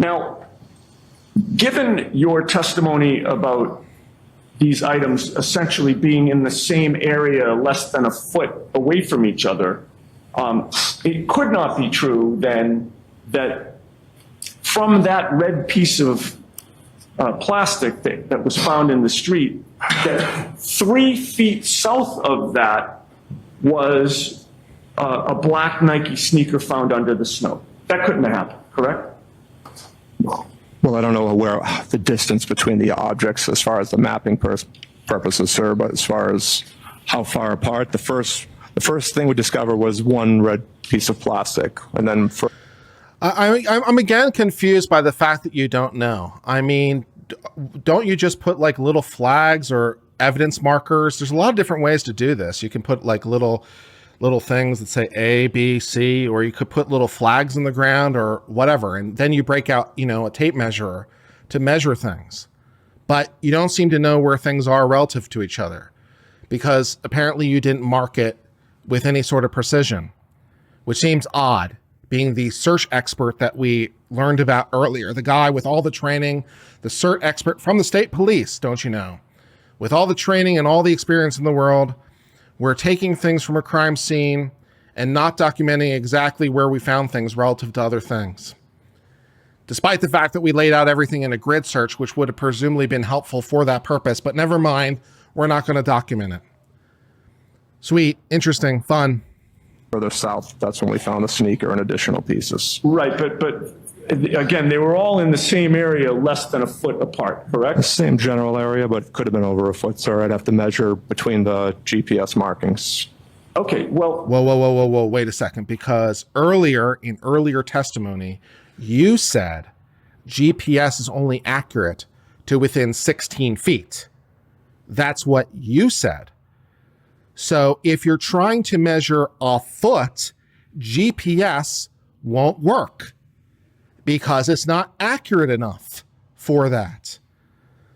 Now, given your testimony about these items essentially being in the same area less than a foot away from each other, it could not be true then that from that red piece of plastic that was found in the street, that 3 feet south of that was a black Nike sneaker found under the snow. That couldn't have happened, correct? Well, I don't know where the distance between the objects as far as the mapping purposes, sir, but as far as how far apart, the first thing we discovered was one red piece of plastic, and then I'm again confused by the fact that you don't know. I mean, don't you just put like little flags or evidence markers? There's a lot of different ways to do this. You can put like little things that say A, B, C, or you could put little flags in the ground or whatever. And then you break out, a tape measure to measure things. But you don't seem to know where things are relative to each other because apparently you didn't mark it with any sort of precision, which seems odd, being the search expert that we learned about earlier, the guy with all the training, the cert expert from the state police, don't you know, with all the training and all the experience in the world. We're taking things from a crime scene and not documenting exactly where we found things relative to other things. Despite the fact that we laid out everything in a grid search, which would have presumably been helpful for that purpose, but never mind, we're not going to document it. Sweet, interesting, fun. further south, that's when we found the sneaker and additional pieces. Right, but again, they were all in the same area, less than a foot apart, correct? The same general area, but could have been over a foot, sir. I'd have to measure between the GPS markings. Okay, well... Whoa, wait a second, because in earlier testimony, you said GPS is only accurate to within 16 feet. That's what you said. So if you're trying to measure a foot, GPS won't work because it's not accurate enough for that.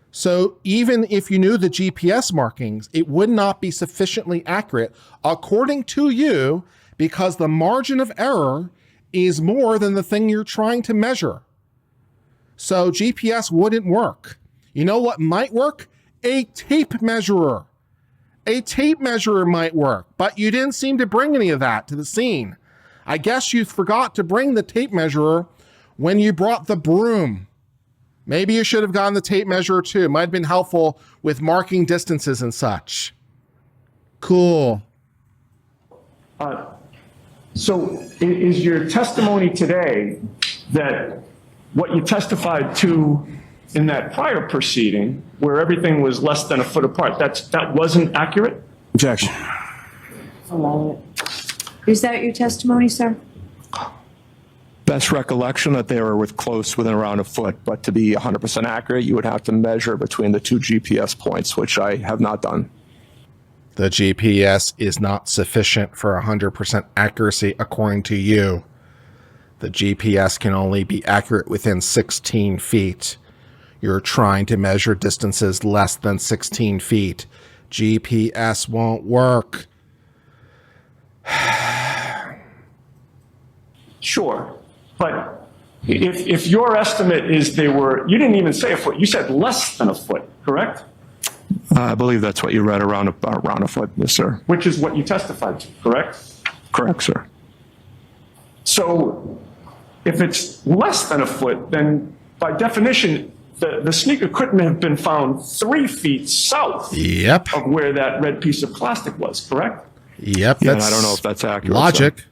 So even if you knew the GPS markings, it would not be sufficiently accurate according to you because the margin of error is more than the thing you're trying to measure. So GPS wouldn't work. You know what might work? A tape measurer. A tape measurer might work, but you didn't seem to bring any of that to the scene. I guess you forgot to bring the tape measurer when you brought the broom. Maybe you should have gotten the tape measure too. It might have been helpful with marking distances and such. Cool. So is your testimony today that what you testified to in that prior proceeding, where everything was less than a foot apart, that wasn't accurate? Objection. Is that your testimony, sir? Best recollection that they were within around a foot, but to be 100% accurate, you would have to measure between the two GPS points, which I have not done. The GPS is not sufficient for 100% accuracy according to you. The GPS can only be accurate within 16 feet. You're trying to measure distances less than 16 feet. GPS won't work. Sure, but if your estimate is you didn't even say a foot, you said less than a foot, correct? I believe that's what you read, around a foot, yes, sir. Which is what you testified to, correct? Correct, sir. So if it's less than a foot, then by definition, the sneaker couldn't have been found 3 feet south of where that red piece of plastic was, correct? Yep. Yeah, and I don't know if that's accurate. Logic. Sir.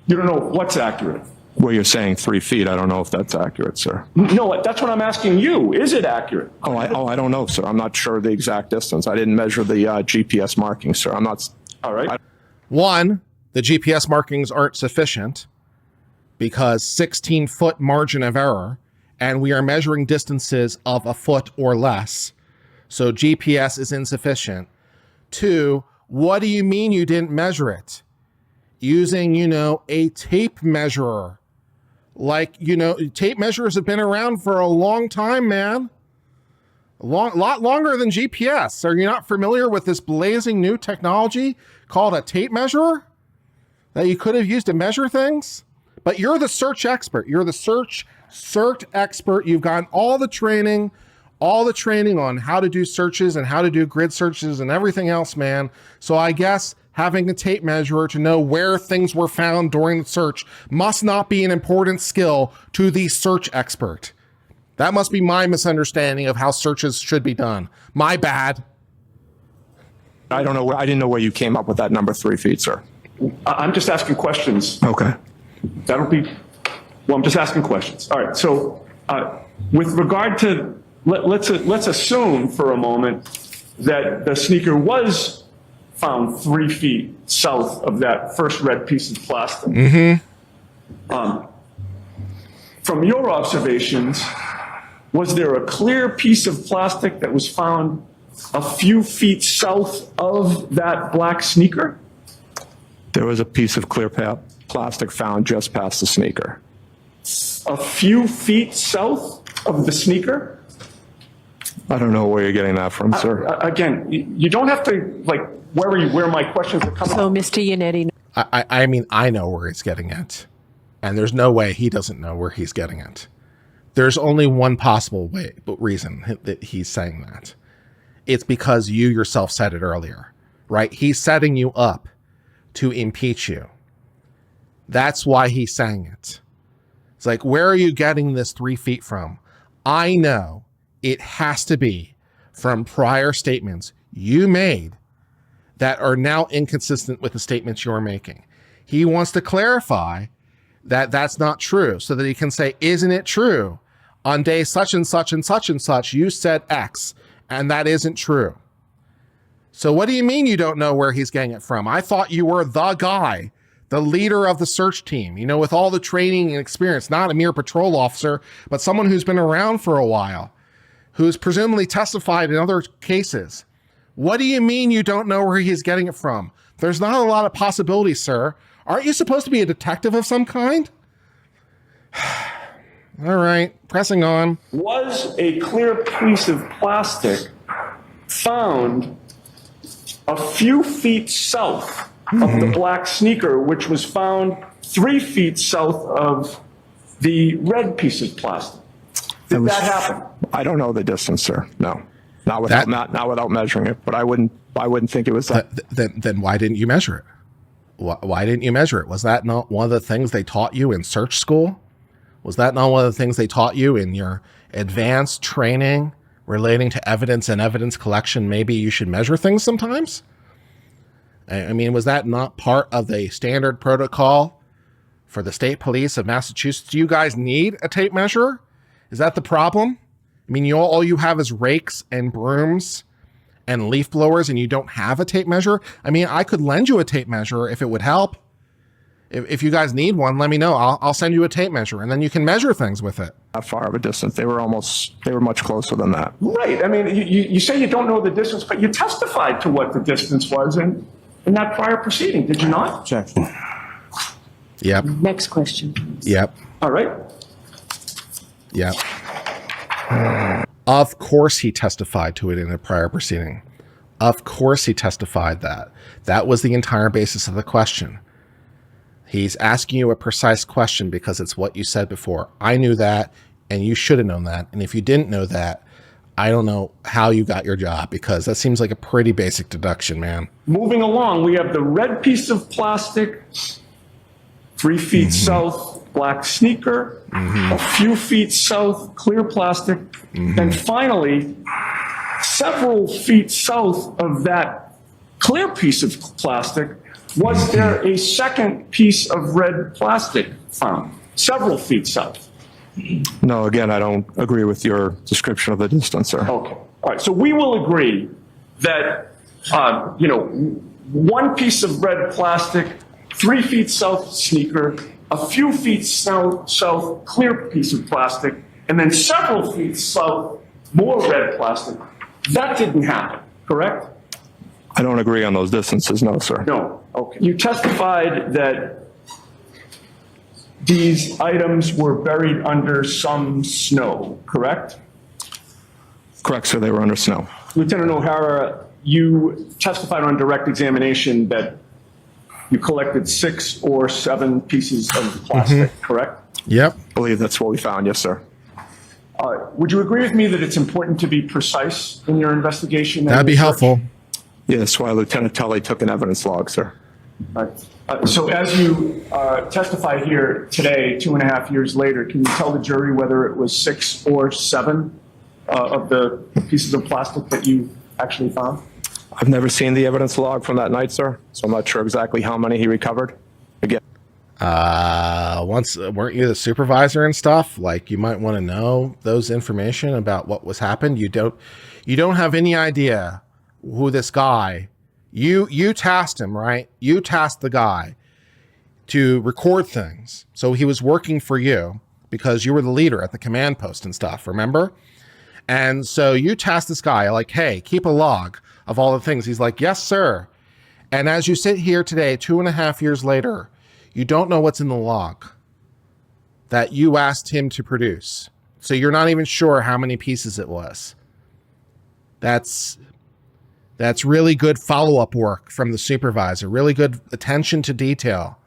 You don't know what's accurate? Where you're saying 3 feet, I don't know if that's accurate, sir. No, that's what I'm asking you. Is it accurate? I don't know, sir. I'm not sure of the exact distance. I didn't measure the GPS markings, sir. I'm not. All right. One, the GPS markings aren't sufficient because 16-foot margin of error, and we are measuring distances of a foot or less. So GPS is insufficient. Two, what do you mean you didn't measure it? Using, a tape measurer. Like, tape measurers have been around for a long time, man. A lot longer than GPS. Are you not familiar with this blazing new technology called a tape measurer that you could have used to measure things? But you're the search expert. You're the search expert. You've gotten all the training on how to do searches and how to do grid searches and everything else, man. So I guess having a tape measure to know where things were found during the search must not be an important skill to the search expert. That must be my misunderstanding of how searches should be done. My bad. I don't know. I didn't know where you came up with that number 3 feet, sir. I'm just asking questions. Okay. I'm just asking questions. All right, so with regard to, let's assume for a moment that the sneaker was found 3 feet south of that first red piece of plastic. Mm-hmm. From your observations, was there a clear piece of plastic that was found a few feet south of that black sneaker? There was a piece of clear plastic found just past the sneaker. A few feet south of the sneaker? I don't know where you're getting that from, sir. Again, you don't have to worry where my questions are coming So, from. Mr. Yannetti. I mean, I know where he's getting at. And there's no way he doesn't know where he's getting at. There's only one possible reason that he's saying that. It's because you yourself said it earlier, right? He's setting you up to impeach you. That's why he's saying it. It's like, where are you getting this 3 feet from? I know it has to be from prior statements you made that are now inconsistent with the statements you're making. He wants to clarify that that's not true so that he can say, isn't it true? On day such and such and such and such, you said X, and that isn't true. So what do you mean you don't know where he's getting it from? I thought you were the guy, the leader of the search team, with all the training and experience, not a mere patrol officer, but someone who's been around for a while, who's presumably testified in other cases. What do you mean you don't know where he's getting it from? There's not a lot of possibilities, sir. Aren't you supposed to be a detective of some kind? All right, pressing on. Was a clear piece of plastic found a few feet south of the black sneaker, which was found 3 feet south of the red piece of plastic? Did that happen? I don't know the distance, sir. No, not without measuring it. But I wouldn't think it was that. Then why didn't you measure it? Why didn't you measure it? Was that not one of the things they taught you in search school? Was that not one of the things they taught you in your advanced training relating to evidence and evidence collection? Maybe you should measure things sometimes? I mean, was that not part of the standard protocol for the state police of Massachusetts? Do you guys need a tape measure? Is that the problem? I mean, all you have is rakes and brooms and leaf blowers, and you don't have a tape measure? I mean, I could lend you a tape measure if it would help. If you guys need one, let me know. I'll send you a tape measure, and then you can measure things with it. That far of a distance. They were much closer than that. Right. I mean, you say you don't know the distance, but you testified to what the distance was in that prior proceeding, did you not? Objection. Yep. Next question, please. Yep. All right. Yep. Of course he testified to it in a prior proceeding. Of course he testified that. That was the entire basis of the question. He's asking you a precise question because it's what you said before. I knew that, and you should have known that. And if you didn't know that, I don't know how you got your job, because that seems like a pretty basic deduction, man. Moving along, we have the red piece of plastic, 3 feet south, black sneaker, a few feet south, clear plastic, and finally, several feet south of that clear piece of plastic, was there a second piece of red plastic found, several feet south? No, again, I don't agree with your description of the distance, sir. Okay. All right. So we will agree that, one piece of red plastic, 3 feet south sneaker, a few feet south clear piece of plastic, and then several feet south more red plastic. That didn't happen, correct? I don't agree on those distances, no, sir. No. Okay. You testified that these items were buried under some snow, correct? Correct, sir. They were under snow. Lieutenant O'Hara, you testified on direct examination that you collected 6 or 7 pieces of plastic, correct? Yep. I believe that's what we found, yes, sir. Would you agree with me that it's important to be precise in your investigation? That'd be helpful. Yeah, that's why Lieutenant Tully took an evidence log, sir. Right. So as you testify here today, 2.5 years later, can you tell the jury whether it was 6 or 7 of the pieces of plastic that you actually found? I've never seen the evidence log from that night, sir, so I'm not sure exactly how many he recovered. Again, Weren't you the supervisor and stuff? Like, you might want to know those information about what was happened. You don't have any idea who this guy, you tasked him, right? You tasked the guy to record things. So he was working for you because you were the leader at the command post and stuff, remember? And so you tasked this guy like, hey, keep a log of all the things. He's like, yes, sir. And as you sit here today, 2.5 years later, you don't know what's in the log that you asked him to produce. So you're not even sure how many pieces it was. That's really good follow-up work from the supervisor. Really good attention to detail.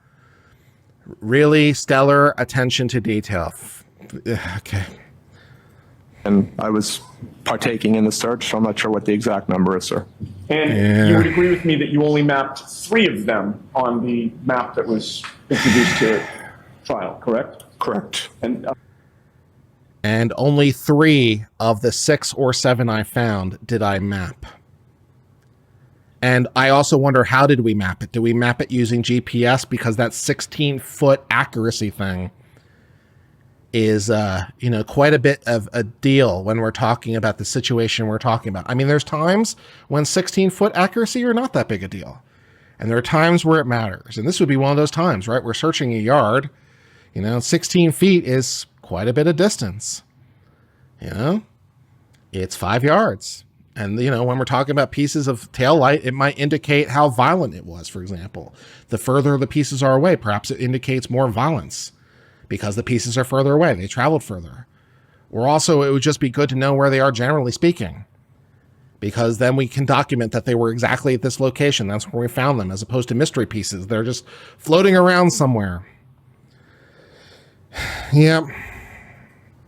Really stellar attention to detail. Okay. and I was partaking in the search, so I'm not sure what the exact number is, sir. And you would agree with me that you only mapped 3 of them on the map that was introduced to trial, correct? Correct. And only 3 of the 6 or 7 I found did I map. And I also wonder, how did we map it? Do we map it using GPS? Because that 16-foot accuracy thing is, quite a bit of a deal when we're talking about the situation we're talking about. I mean, there's times when 16-foot accuracy are not that big a deal. And there are times where it matters. And this would be one of those times, right? We're searching a yard. 16 feet is quite a bit of distance. It's 5 yards. And, when we're talking about pieces of tail light, it might indicate how violent it was, for example. The further the pieces are away, perhaps it indicates more violence because the pieces are further away. They traveled further. Or also, it would just be good to know where they are, generally speaking, because then we can document that they were exactly at this location. That's where we found them, as opposed to mystery pieces. They're just floating around somewhere. Yep.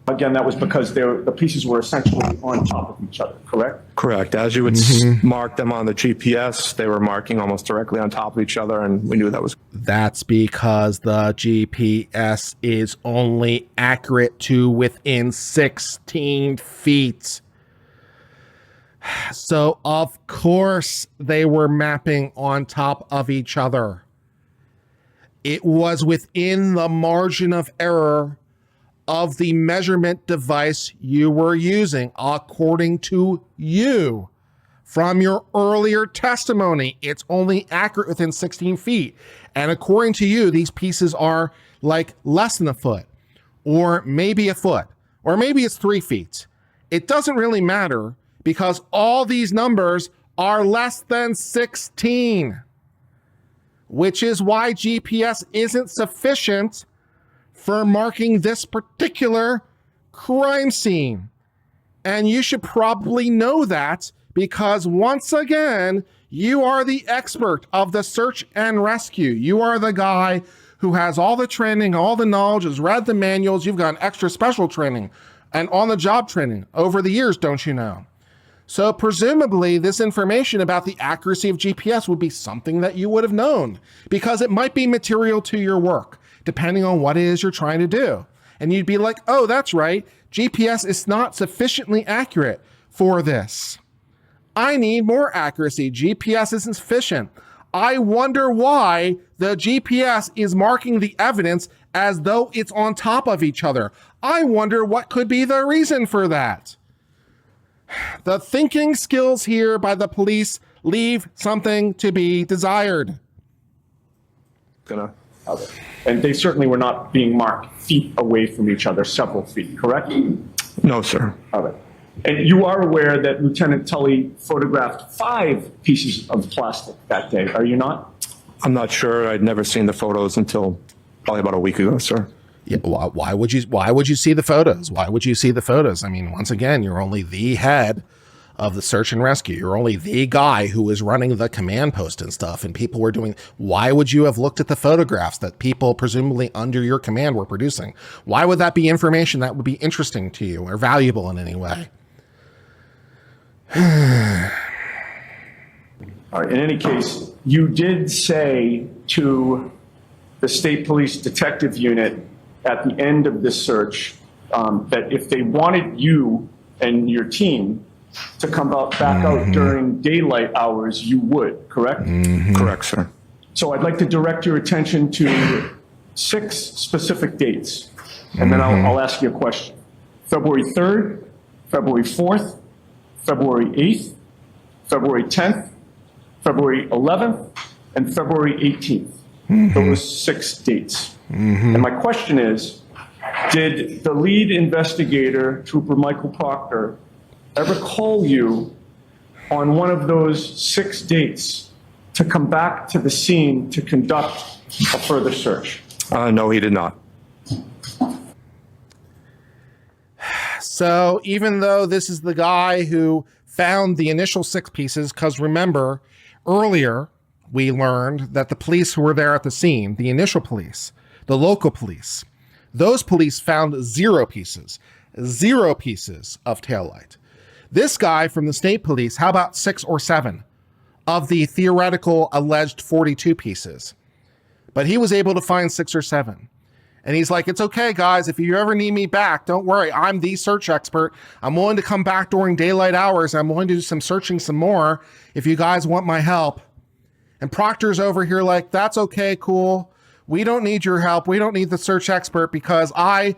Again, that was because the pieces were essentially on top of each other, correct? Correct. As you would mark them on the GPS, they were marking almost directly on top of each other, and we knew that was... That's because the GPS is only accurate to within 16 feet. So, of course, they were mapping on top of each other. It was within the margin of error of the measurement device you were using, according to you. From your earlier testimony, it's only accurate within 16 feet. And according to you, these pieces are like less than a foot, or maybe a foot, or maybe it's 3 feet. It doesn't really matter because all these numbers are less than 16, which is why GPS isn't sufficient for marking this particular crime scene. And you should probably know that because, once again, you are the expert of the search and rescue. You are the guy who has all the training, all the knowledge, has read the manuals. You've got extra special training and on-the-job training over the years, don't you know? So presumably this information about the accuracy of GPS would be something that you would have known because it might be material to your work, depending on what it is you're trying to do. And you'd be like, oh, that's right. GPS is not sufficiently accurate for this. I need more accuracy. GPS isn't sufficient. I wonder why the GPS is marking the evidence as though it's on top of each other. I wonder what could be the reason for that. The thinking skills here by the police leave something to be desired. And they certainly were not being marked feet away from each other, several feet, correct? No, sir. And you are aware that Lieutenant Tully photographed 5 pieces of plastic that day, are you not? I'm not sure. I'd never seen the photos until probably about a week ago, sir. Yeah, why would you see the photos? Why would you see the photos? I mean, once again, you're only the head of the search and rescue. You're only the guy who was running the command post and stuff, and people were doing. Why would you have looked at the photographs that people presumably under your command were producing? Why would that be information that would be interesting to you or valuable in any way? All right, in any case, you did say to the state police detective unit at the end of this search that if they wanted you and your team to come back out during daylight hours, you would, correct? Correct, sir. So I'd like to direct your attention to 6 specific dates, and then I'll ask you a question. February 3rd, February 4th, February 8th, February 10th, February 11th, and February 18th. Those 6 dates. And my question is, did the lead investigator, Trooper Michael Proctor, ever call you on one of those 6 dates to come back to the scene to conduct a further search? No, he did not. So even though this is the guy who found the initial 6 pieces, because remember, earlier we learned that the police who were there at the scene, the initial police, the local police, those police found 0 pieces of taillight. This guy from the state police, how about 6 or 7 of the theoretical alleged 42 pieces? But he was able to find 6 or 7. And he's like, it's okay, guys. If you ever need me back, don't worry. I'm the search expert. I'm willing to come back during daylight hours. I'm willing to do some searching some more if you guys want my help. And Proctor's over here like, that's okay, cool. We don't need your help. We don't need the search expert because I,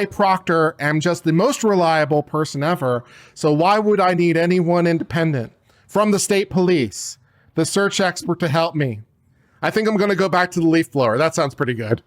Proctor, am just the most reliable person ever. So why would I need anyone independent from the state police, the search expert, to help me? I think I'm going to go back to the leaf blower. That sounds pretty good.